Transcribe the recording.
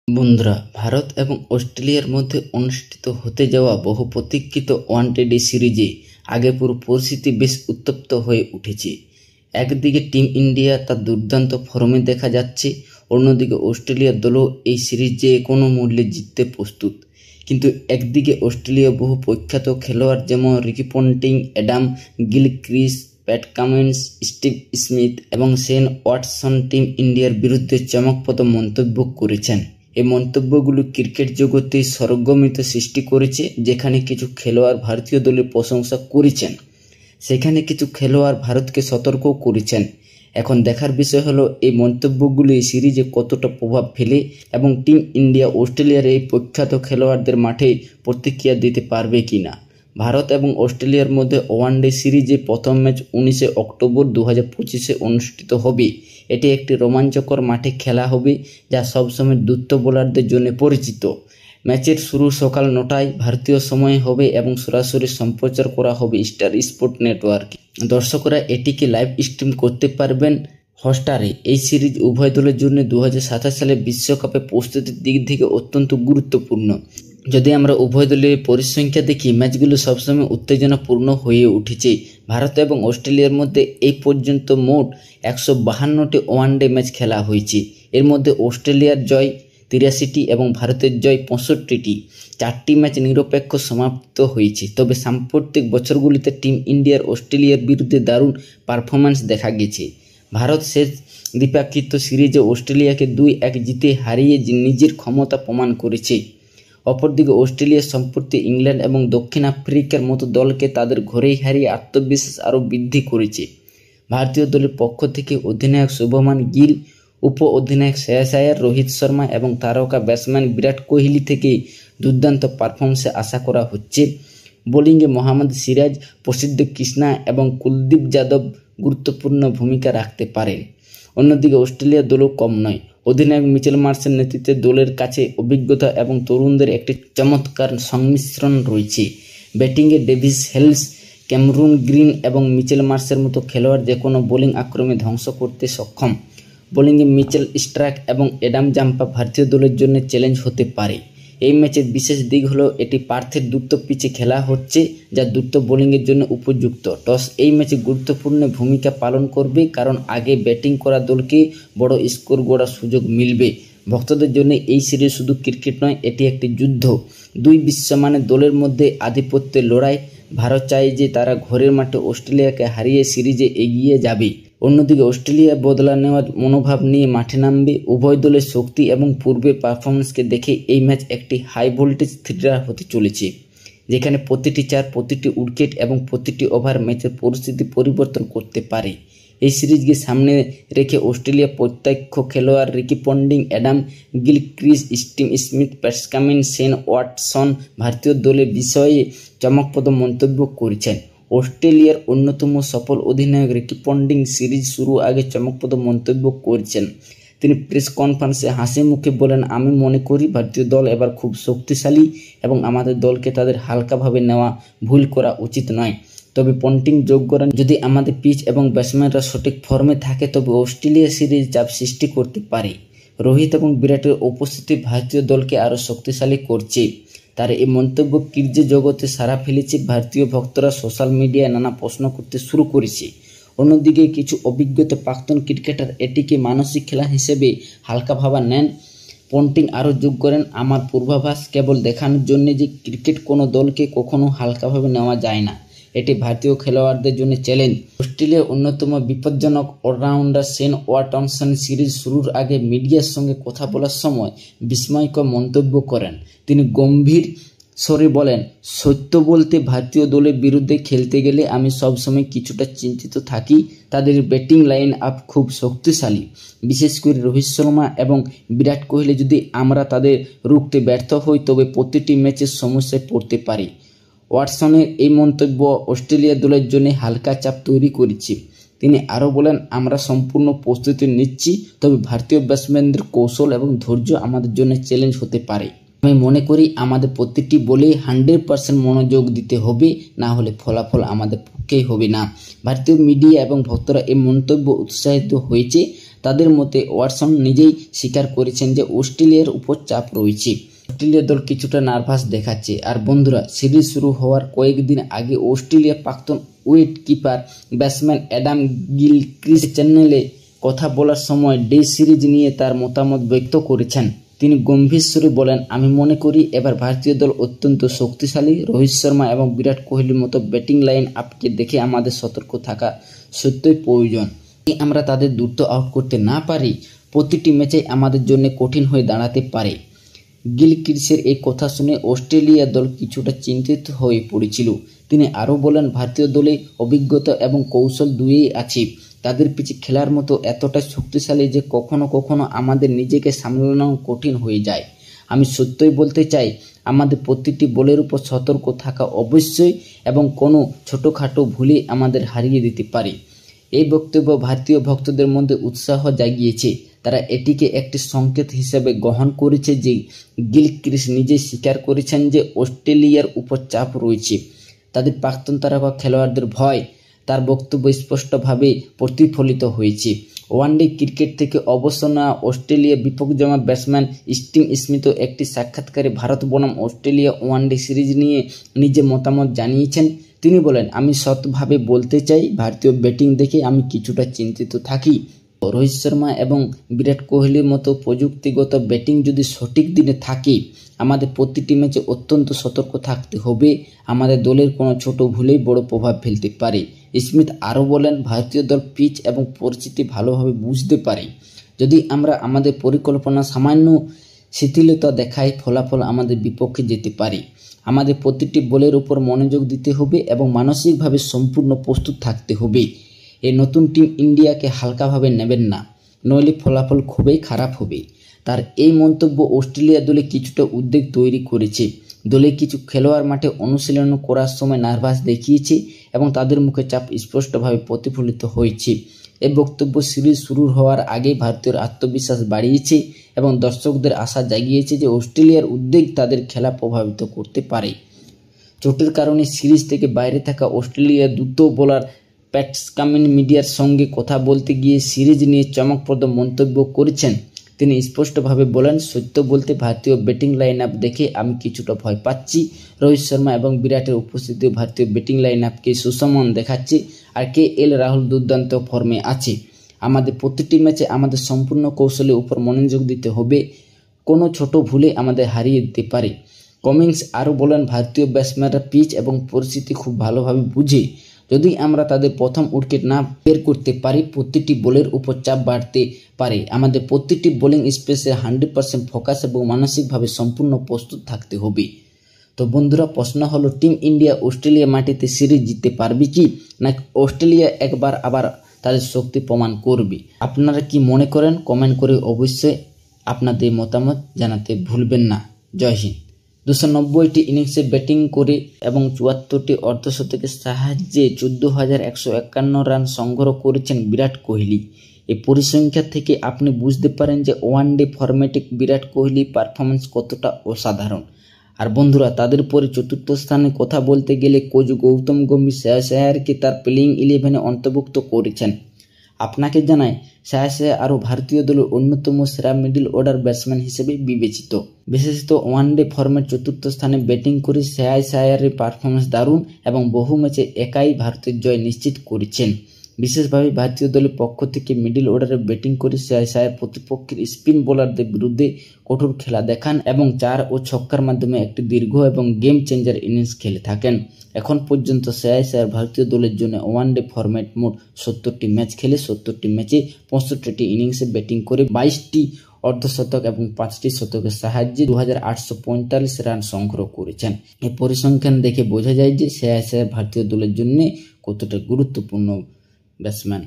বন্ধুরা, ভারত এবং অস্ট্রেলিয়ার মধ্যে অনুষ্ঠিত হতে যাওয়া বহু প্রতীক্ষিত ওয়ানডে সিরিজে আগে পুরো পরিস্থিতি বেশ উত্তপ্ত হয়ে উঠেছে। একদিকে টিম ইন্ডিয়া তার দুর্দান্ত ফর্মে দেখা যাচ্ছে, অন্যদিকে অস্ট্রেলিয়ার দলও এই সিরিজ যে কোনো মূল্যে জিততে প্রস্তুত। কিন্তু একদিকে অস্ট্রেলিয়া বহু প্রখ্যাত খেলোয়াড় যেমন Ricky Ponting, Adam Gilchrist, Pat Cummins, Steve Smith এবং শেন ওয়াটসন টিম ইন্ডিয়ার বিরুদ্ধে চমকপ্রদ মন্তব্য করেছেন। এই মন্তব্যগুলো ক্রিকেট জগতে সরগরমিতা সৃষ্টি করেছে। যেখানে কিছু খেলোয়াড় ভারতীয় দলের প্রশংসা করেছেন, সেখানে কিছু খেলোয়াড় ভারতকে সতর্কও করেছেন। এখন দেখার বিষয় হলো এই মন্তব্যগুলি সিরিজে কতটা প্রভাব ফেলে এবং টিম ইন্ডিয়া অস্ট্রেলিয়ার এই প্রখ্যাত খেলোয়াড়দের মাঠে প্রতিক্রিয়া দিতে পারবে কিনা। ভারত এবং অস্ট্রেলিয়ার মধ্যে ওয়ানডে সিরিজে প্রথম ম্যাচ 19 অক্টোবর 2025 অনুষ্ঠিত হবে। এটি একটি রোমাঞ্চকর মাঠে খেলা হবে, যা সবসময় দ্রুত বোলারদের জন্য পরিচিত। ম্যাচের শুরু সকাল 9টায় ভারতীয় সময় হবে এবং সরাসরি সম্প্রচার করা হবে স্টার স্পোর্ট নেটওয়ার্কে। দর্শকরা এটিকে লাইভ স্ট্রিম করতে পারবেন হটস্টারে। এই সিরিজ উভয় দলের জন্য 2027 সালে বিশ্বকাপে প্রস্তুতির দিক থেকে অত্যন্ত গুরুত্বপূর্ণ। যদি আমরা উভয় দলের পরিসংখ্যা দেখি, ম্যাচগুলো সবসময় উত্তেজনাপূর্ণ হয়ে উঠেছে। ভারত এবং অস্ট্রেলিয়ার মধ্যে এই পর্যন্ত মোট 152টি ওয়ানডে ম্যাচ খেলা হয়েছে। এর মধ্যে অস্ট্রেলিয়ার জয় 83টি এবং ভারতের জয় 65টি। 4টি ম্যাচ নিরপেক্ষ সমাপ্ত হয়েছে। তবে সাম্প্রতিক বছরগুলিতে টিম ইন্ডিয়ার অস্ট্রেলিয়ার বিরুদ্ধে দারুণ পারফরম্যান্স দেখা গেছে। ভারত শেষ দ্বিপাক্ষিক সিরিজে অস্ট্রেলিয়াকে 2-1 জিতে হারিয়ে নিজের ক্ষমতা প্রমাণ করেছে। অপরদিকে অস্ট্রেলিয়া সম্প্রতি ইংল্যান্ড এবং দক্ষিণ আফ্রিকার মতো দলকে তাদের ঘরেই হারিয়ে আত্মবিশ্বাস আরও বৃদ্ধি করেছে। ভারতীয় দলের পক্ষ থেকে অধিনায়ক শুভমান গিল, উপ অধিনায়ক শ্রেয়াস আয়ার, রোহিত শর্মা এবং তারকা ব্যাটসম্যান বিরাট কোহলি থেকে দুর্দান্ত পারফরম্যান্সে আশা করা হচ্ছে। বোলিংয়ে মোহাম্মদ সিরাজ, প্রসিদ্ধ কৃষ্ণা এবং কুলদীপ যাদব গুরুত্বপূর্ণ ভূমিকা রাখতে পারে। অন্যদিকে অস্ট্রেলিয়ার দলও কম নয়। অধিনায়ক মিচেল মার্শের নেতৃত্বে দলের কাছে অভিজ্ঞতা এবং তরুণদের একটি চমৎকার সংমিশ্রণ রয়েছে। ব্যাটিংয়ে ডেভিস হেলস, ক্যামেরুন গ্রিন এবং মিচেল মার্শের মতো খেলোয়াড় যে কোনো বোলিং আক্রমে ধ্বংস করতে সক্ষম। বোলিংয়ে মিচেল স্টার্ক এবং অ্যাডাম জাম্পা ভারতীয় দলের জন্য চ্যালেঞ্জ হতে পারে। এই ম্যাচের বিশেষ দিক হলো এটি পার্থের দ্রুত পিচে খেলা হচ্ছে, যা দ্রুত বোলিংয়ের জন্য উপযুক্ত। টস এই ম্যাচে গুরুত্বপূর্ণ ভূমিকা পালন করবে, কারণ আগে ব্যাটিং করা দলকে বড় স্কোর গড়ার সুযোগ মিলবে। ভক্তদের জন্য এই সিরিজ শুধু ক্রিকেট নয়, এটি একটি যুদ্ধ। দুই বিশ্বমানের দলের মধ্যে আধিপত্যের লড়াই। ভারত চায় যে তারা ঘরের মাঠে অস্ট্রেলিয়াকে হারিয়ে সিরিজে এগিয়ে যাবে। অন্যদিকে অস্ট্রেলিয়া বদলা নেওয়ার মনোভাব নিয়ে মাঠে নামবে। উভয় দলের শক্তি এবং পূর্বের পারফরমেন্সকে দেখে এই ম্যাচ একটি হাই ভোল্টেজ থ্রিলার হতে চলেছে, যেখানে প্রতিটি চার, প্রতিটি উইকেট এবং প্রতিটি ওভার ম্যাচের পরিস্থিতি পরিবর্তন করতে পারে। এই সিরিজকে সামনে রেখে অস্ট্রেলিয়া প্রত্যক্ষ খেলোয়াড় Ricky Ponting, Adam Gilchrist, Steve Smith, Pat Cummins, Shane Watson ভারতীয় দলের বিষয়ে চমকপ্রদ মন্তব্য করেছেন। অস্ট্রেলিয়ার অন্যতম সফল অধিনায়ক রিকি পন্টিং সিরিজ শুরুর আগে চমকপ্রদ মন্তব্য করেছেন। তিনি প্রেস কনফারেন্সে হাসি মুখে বলেন, আমি মনে করি ভারতীয় দল এবার খুব শক্তিশালী এবং আমাদের দলকে তাদের হালকাভাবে নেওয়া ভুল করা উচিত নয়। তবে পন্টিং যোগ করেন, যদি আমাদের পিচ এবং ব্যাটসম্যানরা সঠিক ফর্মে থাকে তবে অস্ট্রেলিয়া সিরিজ চাপ সৃষ্টি করতে পারে। রোহিত এবং বিরাটের উপস্থিতি ভারতীয় দলকে আরও শক্তিশালী করছে। তার এই মন্তব্য ক্রিকেট জগতে সাড়া ফেলেছে। ভারতীয় ভক্তরা সোশ্যাল মিডিয়ায় নানা প্রশ্ন করতে শুরু করেছে। অন্যদিকে কিছু অভিজ্ঞত প্রাক্তন ক্রিকেটার এটিকে মানসিক খেলা হিসেবে হালকা ভাবা নেন। পন্টিং আরও যোগ করেন, আমার পূর্বাভাস কেবল দেখানোর জন্য যে ক্রিকেট কোনো দলকে কখনো হালকাভাবে নেওয়া যায় না। এটি ভারতীয় খেলোয়াড়দের জন্য চ্যালেঞ্জ। অস্ট্রেলিয়ার অন্যতম বিপজ্জনক অলরাউন্ডার শেন ওয়াটসন সিরিজ শুরুর আগে মিডিয়ার সঙ্গে কথা বলার সময় বিস্ময়কর মন্তব্য করেন। তিনি গম্ভীর স্বরে বলেন, সত্য বলতে ভারতীয় দলের বিরুদ্ধে খেলতে গেলে আমি সবসময় কিছুটা চিন্তিত থাকি। তাদের ব্যাটিং লাইন আপ খুব শক্তিশালী, বিশেষ করে রোহিত শর্মা এবং বিরাট কোহলি। যদি আমরা তাদের রুখতে ব্যর্থ হই তবে প্রতিটি ম্যাচের সমস্যায় পড়তে পারি। ওয়াটসনের এই মন্তব্য অস্ট্রেলিয়া দলের জন্য হালকা চাপ তৈরি করেছে। তিনি আরও বলেন, আমরা সম্পূর্ণ প্রস্তুতি নিচ্ছি, তবে ভারতীয় ব্যাটসম্যানদের কৌশল এবং ধৈর্য আমাদের জন্য চ্যালেঞ্জ হতে পারে। আমি মনে করি আমাদের প্রতিটি বলেই 100% মনোযোগ দিতে হবে, না হলে ফলাফল আমাদের পক্ষেই হবে না। ভারতীয় মিডিয়া এবং ভক্তরা এই মন্তব্য উৎসাহিত হয়েছে। তাদের মতে ওয়াটসন নিজেই স্বীকার করেছেন যে অস্ট্রেলিয়ার উপর চাপ রয়েছে। অস্ট্রেলিয়া দল কিছুটা নার্ভাস দেখাচ্ছে। আর বন্ধুরা, সিরিজ শুরু হওয়ার কয়েকদিন আগে অস্ট্রেলিয়া প্রাক্তন wicket keeper batsman Adam Gilchrist চ্যানেলে কথা বলার সময় ডে সিরিজ নিয়ে তার মতামত ব্যক্ত করেছেন। তিনি গম্ভীর সুরে বলেন, আমি মনে করি এবার ভারতীয় দল অত্যন্ত শক্তিশালী। রোহিত শর্মা এবং বিরাট কোহলির মতো ব্যাটিং লাইন আপকে দেখে আমাদের সতর্ক থাকা সত্যই প্রয়োজন। আমরা তাদের দ্রুত আউট করতে না পারি, প্রতিটি ম্যাচে আমাদের জন্য কঠিন হয়ে দাঁড়াতে পারে। গিলক্রিস্টের এই কথা শুনে অস্ট্রেলিয়া দল কিছুটা চিন্তিত হয়ে পড়েছিল। তিনি আরও বলেন, ভারতীয় দলে অভিজ্ঞতা এবং কৌশল দুইই আছে। তাদের পিছে খেলার মতো এতটাই শক্তিশালী যে কখনো কখনো আমাদের নিজেকে সামলানো কঠিন হয়ে যায়। আমি সত্যই বলতে চাই, আমাদের প্রতিটি বলের উপর সতর্ক থাকা অবশ্যই, এবং কোনো ছোটোখাটো ভুলে আমাদের হারিয়ে দিতে পারে। এই বক্তব্য ভারতীয় ভক্তদের মধ্যে উৎসাহ জাগিয়েছে। তারা এটিকে একটি সংকেত হিসেবে গ্রহণ করেছে যে গিলক্রিস্ট নিজে স্বীকার করেছেন যে অস্ট্রেলিয়ার উপর চাপ রয়েছে। তাদের প্রাক্তন তারকা খেলোয়াড়দের ভয় তার বক্তব্য স্পষ্টভাবে প্রতিফলিত হয়েছে। ওয়ানডে ক্রিকেট থেকে অবসর নেওয়া অস্ট্রেলিয়া বিপজ্জনক ব্যাটসম্যান স্টিভ স্মিথ একটি সাক্ষাৎকারে ভারত বনাম অস্ট্রেলিয়া ওয়ানডে সিরিজ নিয়ে নিজের মতামত জানিয়েছেন। তিনি বলেন, আমি সৎভাবে বলতে চাই, ভারতীয় ব্যাটিং দেখে আমি কিছুটা চিন্তিত থাকি। রোহিত শর্মা এবং বিরাট কোহলির মতো প্রযুক্তিগত ব্যাটিং যদি সঠিক দিনে থাকে, আমাদের প্রতিটি ম্যাচে অত্যন্ত সতর্ক থাকতে হবে। আমাদের দলের কোনো ছোট ভুলেই বড় প্রভাব ফেলতে পারে। স্মিথ আরও বলেন, ভারতীয় দল পিচ এবং পরিস্থিতি ভালোভাবে বুঝতে পারে। যদি আমরা আমাদের পরিকল্পনা সামান্য শিথিলতা দেখাই, ফলাফল আমাদের বিপক্ষে যেতে পারে। আমাদের প্রতিটি বলের উপর মনোযোগ দিতে হবে এবং মানসিকভাবে সম্পূর্ণ প্রস্তুত থাকতে হবে। এই নতুন টিম ইন্ডিয়াকে হালকাভাবে নেবেন না, নইলে ফলাফল খুবই খারাপ হবে। তার এই মন্তব্য অস্ট্রেলিয়া দলে কিছুটা উদ্বেগ তৈরি করেছে। দলে কিছু খেলোয়াড় মাঠে অনুশীলন করার সময় নার্ভাস দেখিয়েছে এবং তাদের মুখে চাপ স্পষ্টভাবে প্রতিফলিত হয়েছে। এই বক্তব্য সিরিজ শুরু হওয়ার আগে ভারতীয়র আত্মবিশ্বাস বাড়িয়েছে এবং দর্শকদের আশা জাগিয়েছে যে অস্ট্রেলিয়ার উদ্বেগ তাদের খেলা প্রভাবিত করতে পারে। চোটের কারণে সিরিজ থেকে বাইরে থাকা অস্ট্রেলিয়ার দ্রুত বোলার প্যাট কামিন্স মিডিয়ার সঙ্গে কথা বলতে গিয়ে সিরিজ নিয়ে চমকপ্রদ মন্তব্য করেছেন। তিনি স্পষ্টভাবে বলেন, সত্য বলতে ভারতীয় ব্যাটিং লাইন আপ দেখে আমি কিছুটা ভয় পাচ্ছি। রোহিত শর্মা এবং বিরাটের উপস্থিতি ভারতীয় ব্যাটিং লাইন আপকে সুসমান দেখাচ্ছে, আর KL রাহুল দুর্দান্ত ফর্মে আছে। আমাদের প্রতিটি ম্যাচে আমাদের সম্পূর্ণ কৌশলের উপর মনোযোগ দিতে হবে, কোনো ছোট ভুলে আমাদের হারিয়ে দিতে পারে। কামিন্স আরও বলেন, ভারতীয় ব্যাটসম্যানরা পিচ এবং পরিস্থিতি খুব ভালোভাবে বুঝে। যদি আমরা তাদের প্রথম উইকেট না বের করতে পারি, প্রতিটি বলের উপর চাপ বাড়তে পারে। আমাদের প্রতিটি বোলিং স্পেসে 100% ফোকাস এবং মানসিকভাবে সম্পূর্ণ প্রস্তুত থাকতে হবে। তো বন্ধুরা, প্রশ্ন হলো, টিম ইন্ডিয়া অস্ট্রেলিয়া মাটিতে সিরিজ জিততে পারবে কি, না অস্ট্রেলিয়া একবার আবার তাদের শক্তি প্রমাণ করবে? আপনারা কি মনে করেন? কমেন্ট করে অবশ্যই আপনাদের মতামত জানাতে ভুলবেন না। জয় হিন্দ। 290টি ইনিংসে ব্যাটিং করে এবং 74টি অর্ধশতকের সাহায্যে 14,151 রান সংগ্রহ করেছেন বিরাট কোহলি। এই পরিসংখ্যা থেকে আপনি বুঝতে পারেন যে ওয়ানডে ফরম্যাটে বিরাট কোহলির পারফরমেন্স কতটা অসাধারণ। আর বন্ধুরা, তাদের পরে চতুর্থ স্থানে কথা বলতে গেলে কোচ গৌতম গম্ভীর শ্রেয়াস আয়ারকে তার প্লেইং 11-এ অন্তর্ভুক্ত করেছেন। আপনাকে জানায়, শ্রেয়াস আয়ার আরও ভারতীয় দলের অন্যতম সেরা মিডল অর্ডার ব্যাটসম্যান হিসেবে বিবেচিত। বিশেষত ওয়ানডে ফরম্যাট চতুর্থ স্থানে ব্যাটিং করে শ্রেয়াস আয়ারের পারফরমেন্স দারুণ এবং বহু ম্যাচে একাই ভারতের জয় নিশ্চিত করেছেন। বিশেষভাবে ভারতীয় দলের পক্ষ থেকে মিডল অর্ডারে ব্যাটিং করে শ্রেয়াস আয়ার প্রতিপক্ষের স্পিন বোলারদের বিরুদ্ধে কঠোর খেলা দেখান এবং 4 ও ছক্কার মাধ্যমে একটি দীর্ঘ এবং গেম চেঞ্জার ইনিংস খেলে থাকেন। এখন পর্যন্ত শ্রেয়াস আয়ার ভারতীয় দলের জন্য ওয়ানডে ফরম্যাট মোট 70টি ম্যাচ খেলে 70টি ম্যাচে 65টি ইনিংসে ব্যাটিং করে 22টি অর্ধশতক এবং 5টি শতকের সাহায্যে 2,845 রান সংগ্রহ করেছেন। এই পরিসংখ্যান দেখে বোঝা যায় যে শ্রেয়াস আয়ার ভারতীয় দলের জন্য কতটা গুরুত্বপূর্ণ ব্যাটসম্যান।